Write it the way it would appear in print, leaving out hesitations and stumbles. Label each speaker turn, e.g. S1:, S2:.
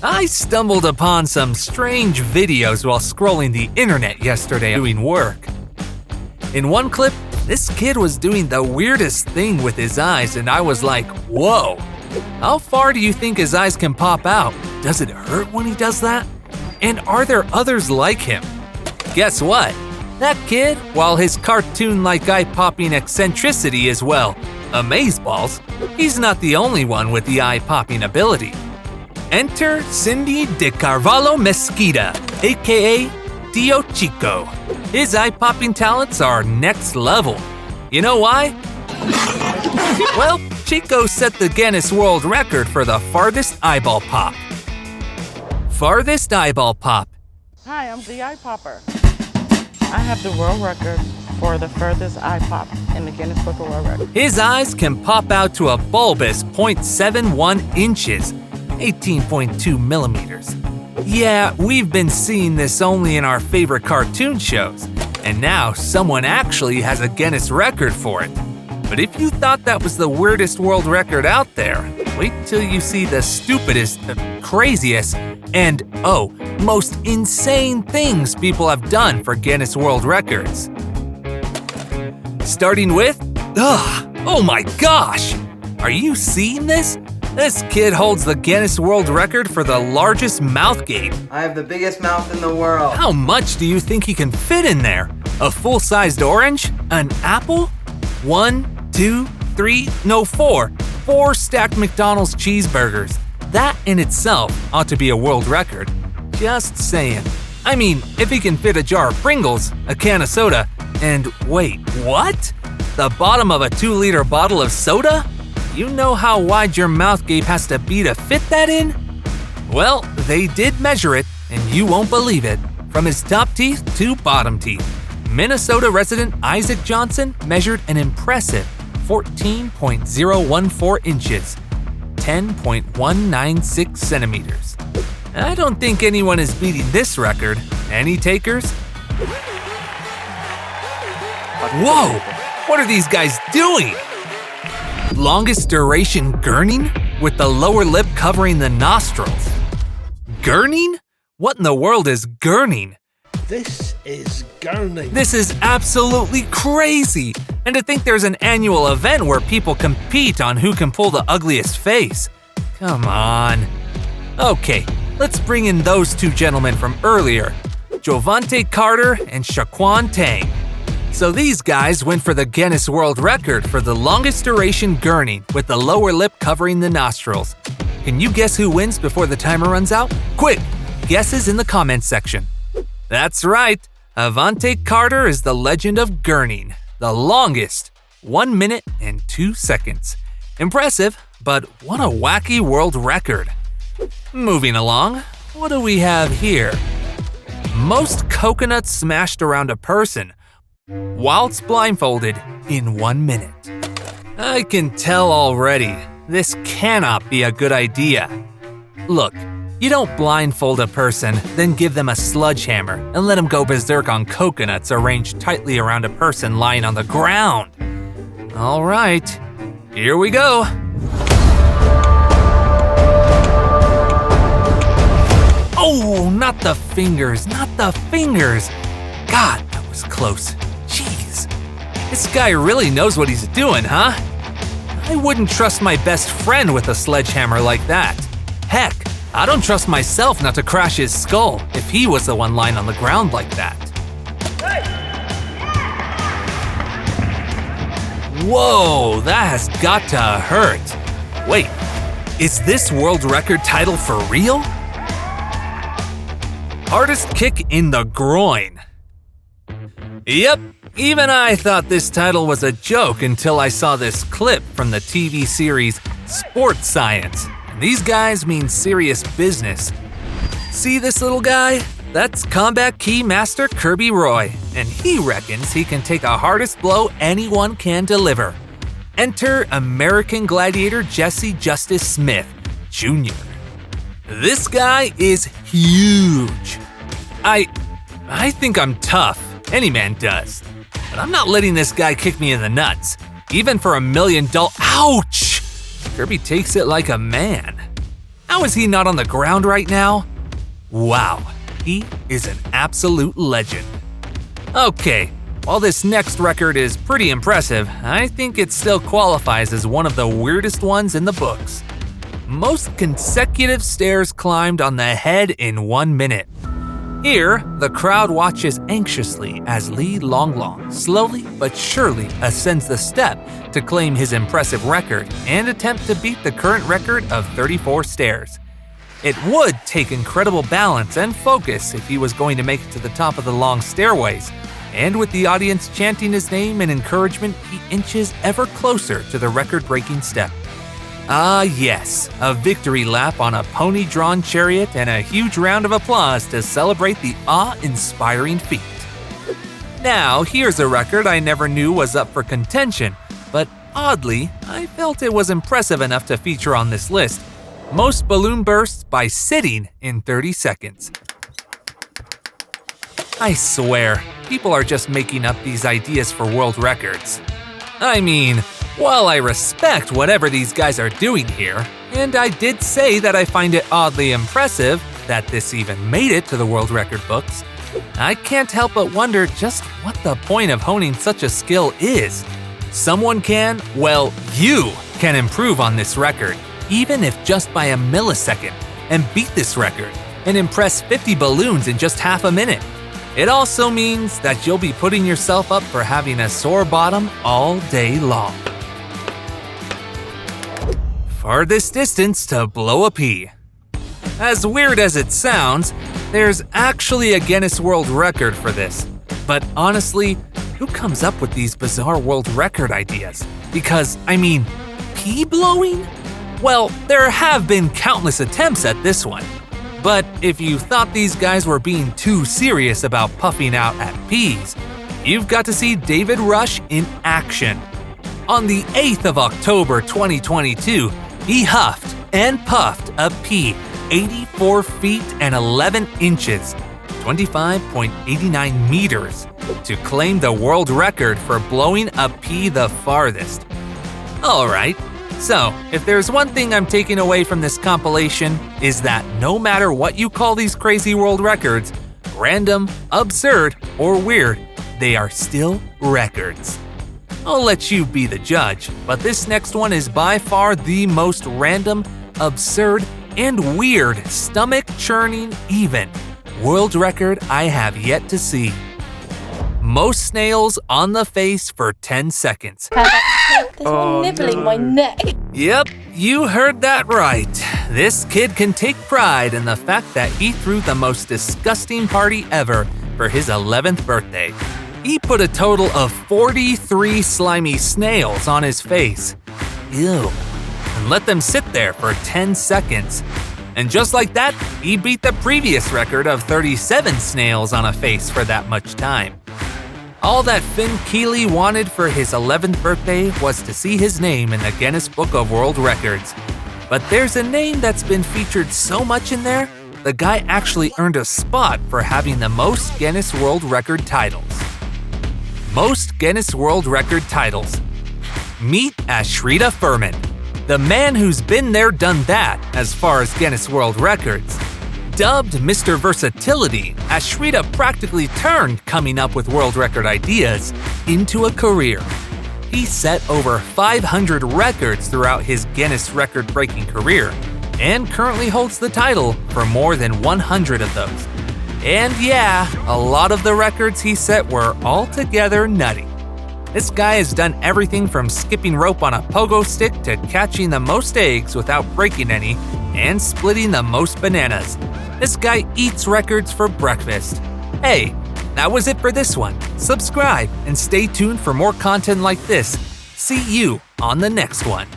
S1: I stumbled upon some strange videos while scrolling the internet yesterday doing work. In one clip, this kid was doing the weirdest thing with his eyes and I was like, whoa! How far do you think his eyes can pop out? Does it hurt when he does that? And are there others like him? Guess what? That kid, while his cartoon-like eye-popping eccentricity is, well, amazeballs, he's not the only one with the eye-popping ability. Enter Cindy de Carvalho Mesquita, aka Tio Chico. His eye-popping talents are next level. You know why? Well, Chico set the Guinness World Record for the farthest eyeball pop. Farthest eyeball pop.
S2: Hi, I'm the eye popper. I have the world record for the furthest eye pop in the Guinness Book of World Records.
S1: His eyes can pop out to a bulbous 0.71 inches, 18.2 millimeters. Yeah, we've been seeing this only in our favorite cartoon shows, and now someone actually has a Guinness record for it. But if you thought that was the weirdest world record out there, wait till you see the stupidest, craziest, and most insane things people have done for Guinness World Records. Starting with, oh my gosh! Are you seeing this? This kid holds the Guinness World Record for the largest mouth gape.
S3: I have the biggest mouth in the world.
S1: How much do you think he can fit in there? A full-sized orange? An apple? 1, 2, 3, no 4. 4 stacked McDonald's cheeseburgers. That in itself ought to be a world record. Just saying. I mean, if he can fit a jar of Pringles, a can of soda, and wait, what? The bottom of a 2-liter bottle of soda? You know how wide your mouth gape has to be to fit that in? Well, they did measure it, and you won't believe it. From his top teeth to bottom teeth, Minnesota resident Isaac Johnson measured an impressive 14.014 inches, 10.196 centimeters. I don't think anyone is beating this record. Any takers? Whoa! What are these guys doing? Longest duration gurning? With the lower lip covering the nostrils. Gurning? What in the world is gurning?
S4: This is gurning.
S1: This is absolutely crazy! And to think there's an annual event where people compete on who can pull the ugliest face. Come on. Okay, let's bring in those two gentlemen from earlier, Jovante Carter and Shaquan Tang. So these guys went for the Guinness World Record for the longest duration gurning with the lower lip covering the nostrils. Can you guess who wins before the timer runs out? Quick, guesses in the comments section. That's right, Avante Carter is the legend of gurning, the longest, 1 minute and 2 seconds. Impressive, but what a wacky world record. Moving along, what do we have here? Most coconuts smashed around a person whilst blindfolded in 1 minute. I can tell already, this cannot be a good idea. Look, you don't blindfold a person, then give them a sledgehammer and let them go berserk on coconuts arranged tightly around a person lying on the ground. All right, here we go. Oh, not the fingers, not the fingers. God, that was close. Jeez, this guy really knows what he's doing, huh? I wouldn't trust my best friend with a sledgehammer like that. Heck, I don't trust myself not to crash his skull if he was the one lying on the ground like that. Whoa, that has got to hurt. Wait, is this world record title for real? Hardest kick in the groin. Yep, even I thought this title was a joke until I saw this clip from the TV series Sports Science. These guys mean serious business. See this little guy? That's Combat Key Master Kirby Roy, and he reckons he can take a hardest blow anyone can deliver. Enter American Gladiator Jesse Justice Smith, Jr. This guy is huge. I think I'm tough. Any man does. But I'm not letting this guy kick me in the nuts. Even for $1 million. Ouch! Kirby takes it like a man. How is he not on the ground right now? Wow, he is an absolute legend. Okay, while this next record is pretty impressive, I think it still qualifies as one of the weirdest ones in the books. Most consecutive stairs climbed on the head in 1 minute. Here, the crowd watches anxiously as Li Longlong slowly but surely ascends the step to claim his impressive record and attempt to beat the current record of 34 stairs. It would take incredible balance and focus if he was going to make it to the top of the long stairways, and with the audience chanting his name in encouragement, he inches ever closer to the record-breaking step. Ah yes, a victory lap on a pony-drawn chariot and a huge round of applause to celebrate the awe-inspiring feat. Now, here's a record I never knew was up for contention, but oddly, I felt it was impressive enough to feature on this list. Most balloon bursts by sitting in 30 seconds. I swear, people are just making up these ideas for world records. I mean, while I respect whatever these guys are doing here, and I did say that I find it oddly impressive that this even made it to the world record books, I can't help but wonder just what the point of honing such a skill is. Someone can, well, you can improve on this record, even if just by a millisecond, and beat this record, and impress 50 balloons in just half a minute. It also means that you'll be putting yourself up for having a sore bottom all day long. Farthest distance to blow a pea. As weird as it sounds, there's actually a Guinness World Record for this. But honestly, who comes up with these bizarre world record ideas? Because, I mean, pea blowing? Well, there have been countless attempts at this one. But if you thought these guys were being too serious about puffing out at peas, you've got to see David Rush in action. On the 8th of October 2022, he huffed and puffed a pea 84 feet and 11 inches, 25.89 meters, to claim the world record for blowing a pea the farthest. Alright, so if there's one thing I'm taking away from this compilation is that no matter what you call these crazy world records, random, absurd, or weird, they are still records. I'll let you be the judge, but this next one is by far the most random, absurd, and weird, stomach-churning even world record I have yet to see. Most snails on the face for 10 seconds.
S5: There's one nibbling my neck.
S1: Yep, you heard that right. This kid can take pride in the fact that he threw the most disgusting party ever for his 11th birthday. He put a total of 43 slimy snails on his face. Ew. And let them sit there for 10 seconds. And just like that, he beat the previous record of 37 snails on a face for that much time. All that Finn Keeley wanted for his 11th birthday was to see his name in the Guinness Book of World Records. But there's a name that's been featured so much in there, the guy actually earned a spot for having the most Guinness World Record titles. Most Guinness World Record titles. Meet Ashrita Furman, the man who's been there, done that as far as Guinness World Records. Dubbed Mr. Versatility, Ashrita practically turned coming up with world record ideas into a career. He set over 500 records throughout his Guinness record-breaking career and currently holds the title for more than 100 of those. And yeah, a lot of the records he set were altogether nutty. This guy has done everything from skipping rope on a pogo stick to catching the most eggs without breaking any and splitting the most bananas. This guy eats records for breakfast. Hey, that was it for this one. Subscribe and stay tuned for more content like this. See you on the next one.